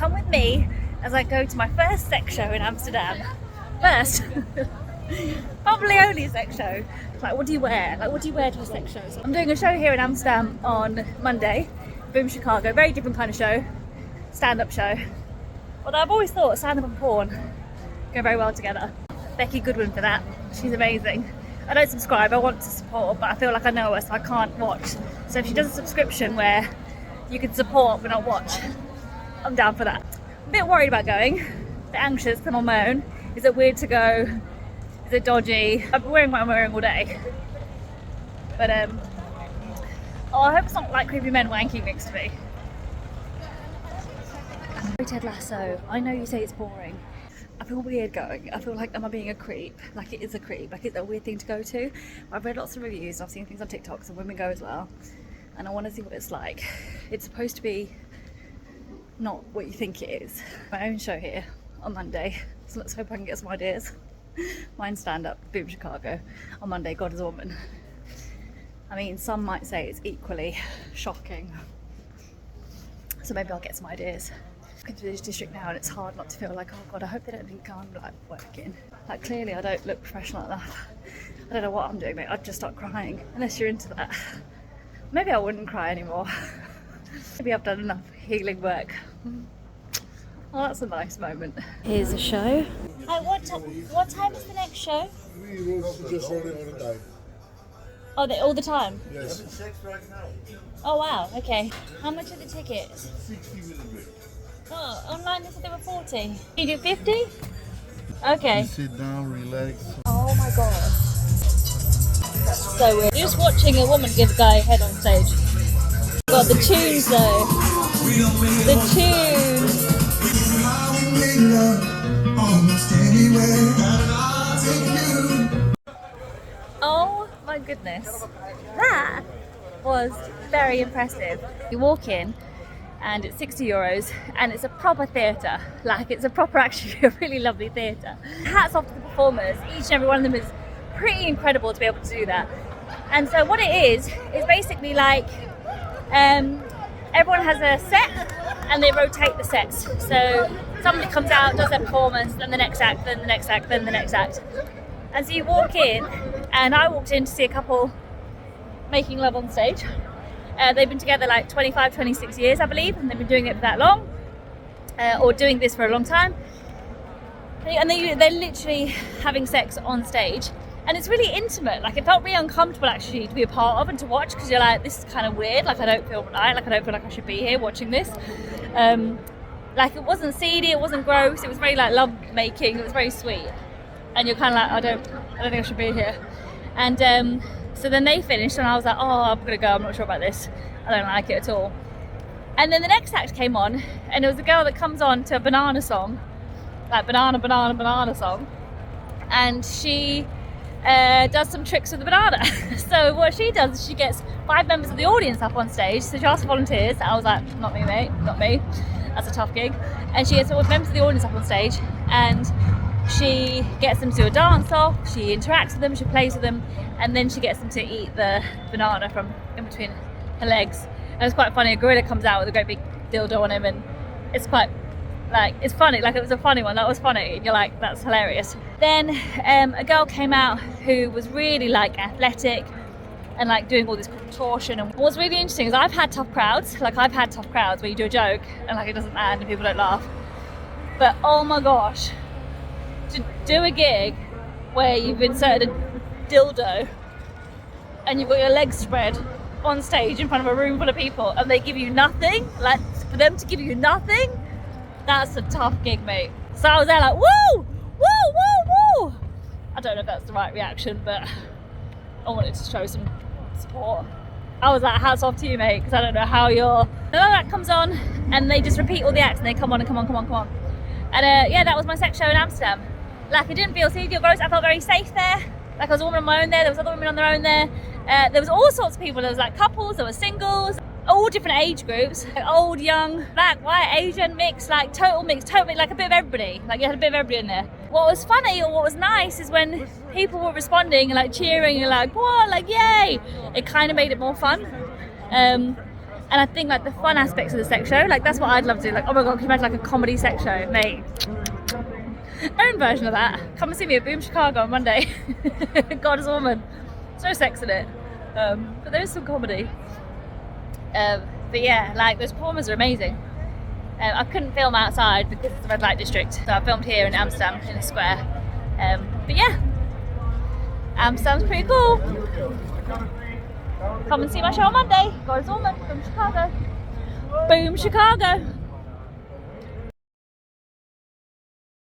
come with me as I go to my first sex show in Amsterdam. First, probably only sex show. Like, what do you wear? Like, what do you wear to a sex show? So I'm doing a show here in Amsterdam on Monday. Boom, Chicago. Very different kind of show. Stand-up show. Although I've always thought stand-up and porn go very well together. Becky Goodwin for that. She's amazing. I don't subscribe, I want to support, but I feel like I know her, so I can't watch. So if she does a subscription where you can support but not watch, I'm down for that. I'm a bit worried about going, a bit anxious, I'm on my own. Is it weird to go? Is it dodgy? I've been wearing what I'm wearing all day. But I hope it's not like creepy men wanking next to me. Ted Lasso, I know you say it's boring. I feel weird going. I feel like, am I being a creep? Like, it is a creep. Like, it's a weird thing to go to. I've read lots of reviews. I've seen things on TikTok, so women go as well. And I want to see what it's like. It's supposed to be not what you think it is. My own show here on Monday. So let's hope I can get some ideas. Mine stand-up, Boom Chicago, on Monday, God is a Woman. I mean, some might say it's equally shocking. So maybe I'll get some ideas. Into this district now, and it's hard not to feel like, oh god, I hope they don't think I'm like working. Like, clearly I don't look professional like that. I don't know what I'm doing, mate. I'd just start crying unless you're into that. Maybe I wouldn't cry anymore. Maybe I've done enough healing work. Oh, that's a nice moment. Here's a show. Hi, what time is the next show? We just running all the time. Oh, all the time? Yes. Oh wow, okay. How much are the tickets? 60 with a bit. Oh, online they said they were 40. You do 50? Okay. You sit down, relax. Oh my god. So weird. Just watching a woman give a guy a head on stage. Got the tunes though. The tunes. Oh my goodness. That was very impressive. You walk in and it's €60 and it's a proper theatre. Like, it's a proper, actually a really lovely theatre. Hats off to the performers. Each and every one of them is pretty incredible to be able to do that. And so what it is basically like everyone has a set and they rotate the sets. So somebody comes out, does their performance, then the next act, then the next act, then the next act. And so you walk in, and I walked in to see a couple making love on stage. They've been together like 25, 26 years, I believe, and they've been doing it for that long, or doing this for a long time. And they're literally having sex on stage, and it's really intimate. Like, it felt really uncomfortable actually to be a part of and to watch, because you're like, this is kind of weird. Like, I don't feel right. Like, I don't feel like I should be here watching this. Like, it wasn't seedy, it wasn't gross. It was very like love making. It was very sweet, and you're kind of like, I don't think I should be here. And so then they finished, and I was like, oh, I'm gonna go, I'm not sure about this. I don't like it at all. And then the next act came on, and it was a girl that comes on to a banana song, like banana song, and she does some tricks with the banana. So what she does is she gets 5 members of the audience up on stage. So she asked for volunteers. I was like, not me, mate, not me. That's a tough gig. And she gets all members of the audience up on stage, and she gets them to do a dance off, she interacts with them, she plays with them, and then she gets them to eat the banana from in between her legs. And it's quite funny, a gorilla comes out with a great big dildo on him, and it's quite, like, it's funny, like, it was a funny one, that was funny, and you're like, that's hilarious. Then a girl came out who was really like athletic and like doing all this contortion. And what's really interesting is I've had tough crowds where you do a joke and like it doesn't land and people don't laugh. But oh my gosh, to do a gig where you've inserted a dildo and you've got your legs spread on stage in front of a room full of people and they give you nothing, like, for them to give you nothing, that's a tough gig, mate. So I was there like, woo, woo, woo, woo. I don't know if that's the right reaction, but I wanted to show some support. I was like, hats off to you, mate, because I don't know how you're... And then that comes on and they just repeat all the acts and they come on and come on, come on, come on. And yeah, that was my sex show in Amsterdam. Like, it didn't feel seedy or gross. I felt very safe there. Like, I was a woman on my own there. There was other women on their own there. There was all sorts of people. There was like couples, there were singles, all different age groups, like old, young, black, white, Asian, mixed, like total mix, like a bit of everybody. Like, you had a bit of everybody in there. What was funny or what was nice is when people were responding and like cheering and like, what, like, yay. It kind of made it more fun. And I think like the fun aspects of the sex show, like that's what I'd love to do. Like, oh my god, can you imagine like a comedy sex show, mate? Own version of that. Come and see me at Boom Chicago on Monday. God is a woman. There's no sex in it, but there is some comedy. But yeah, like those performers are amazing. I couldn't film outside because it's the red light district, so I filmed here in Amsterdam in a square. But yeah, Amsterdam's pretty cool. Come and see my show on Monday. God is a woman from Chicago. Boom Chicago.